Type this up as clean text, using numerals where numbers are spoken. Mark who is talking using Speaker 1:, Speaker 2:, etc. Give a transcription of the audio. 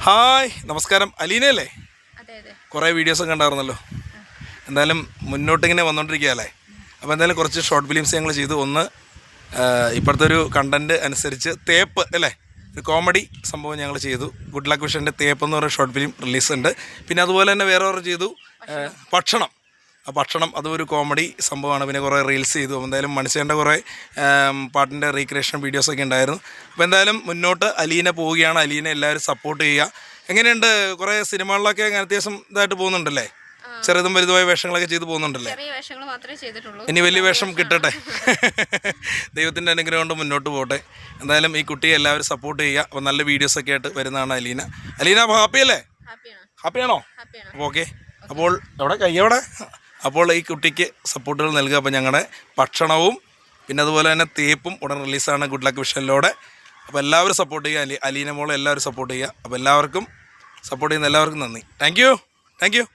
Speaker 1: Hi നമസ്കാരം, അലീനയല്ലേ?
Speaker 2: അതെ അതെ.
Speaker 1: കുറേ വീഡിയോസൊക്കെ ഉണ്ടായിരുന്നല്ലോ. എന്തായാലും മുന്നോട്ടിങ്ങനെ വന്നുകൊണ്ടിരിക്കുകയല്ലേ. അപ്പോൾ എന്തായാലും കുറച്ച് ഷോർട്ട് ഫിലിംസ് ഞങ്ങൾ ചെയ്തു. ഒന്ന് ഇപ്പോഴത്തെ ഒരു കണ്ടൻറ്റ് അനുസരിച്ച് തേപ്പ് അല്ലേ, ഒരു കോമഡി സംഭവം ഞങ്ങൾ ചെയ്തു. ഗുഡ് ലക്ക് വിഷൻ്റെ തേപ്പ് എന്ന് പറയുന്ന ഷോർട്ട് ഫിലിം റിലീസുണ്ട്. പിന്നെ അതുപോലെ തന്നെ വേറെ ചെയ്തു ഭക്ഷണം. ആ ഭക്ഷണം അതും ഒരു കോമഡി സംഭവമാണ്. പിന്നെ കുറേ റീൽസ് ചെയ്തു. എന്തായാലും മനുഷ്യൻ്റെ കുറേ പാട്ടിൻ്റെ റീക്രിയേഷൻ വീഡിയോസൊക്കെ ഉണ്ടായിരുന്നു. അപ്പോൾ എന്തായാലും മുന്നോട്ട് അലീന പോവുകയാണ്. അലീന എല്ലാവരും സപ്പോർട്ട് ചെയ്യുക. എങ്ങനെയുണ്ട്? കുറേ സിനിമകളിലൊക്കെ അങ്ങനെ അത്യാവശ്യം ഇതായിട്ട് പോകുന്നുണ്ടല്ലേ? ചെറുതും വലുതുമായ വേഷങ്ങളൊക്കെ ചെയ്ത് പോകുന്നുണ്ടല്ലേ? ഇനി വലിയ വേഷം കിട്ടട്ടെ. ദൈവത്തിൻ്റെ അനുഗ്രഹം കൊണ്ട് മുന്നോട്ട് പോട്ടെ. എന്തായാലും ഈ കുട്ടിയെ എല്ലാവരും സപ്പോർട്ട് ചെയ്യുക. അപ്പോൾ നല്ല വീഡിയോസൊക്കെ ആയിട്ട് വരുന്നതാണ് അലീന. അപ്പോൾ ഹാപ്പിയല്ലേ? ഹാപ്പിയാണോ? അപ്പോൾ ഓക്കെ. അപ്പോൾ എവിടെ അപ്പോൾ ഈ കുട്ടിക്ക് സപ്പോർട്ടുകൾ നൽകുക. അപ്പോൾ ഞങ്ങളുടെ ഭക്ഷണവും പിന്നെ അതുപോലെ തന്നെ തേപ്പും ഉടൻ റിലീസാണ് ഗുഡ് ലക്ക് വിഷനിലൂടെ. അപ്പോൾ എല്ലാവരും സപ്പോർട്ട് ചെയ്യുക. അലീന മോളെ എല്ലാവരും സപ്പോർട്ട് ചെയ്യുക. അപ്പോൾ എല്ലാവർക്കും സപ്പോർട്ട് ചെയ്യുന്ന എല്ലാവർക്കും നന്ദി. Thank you.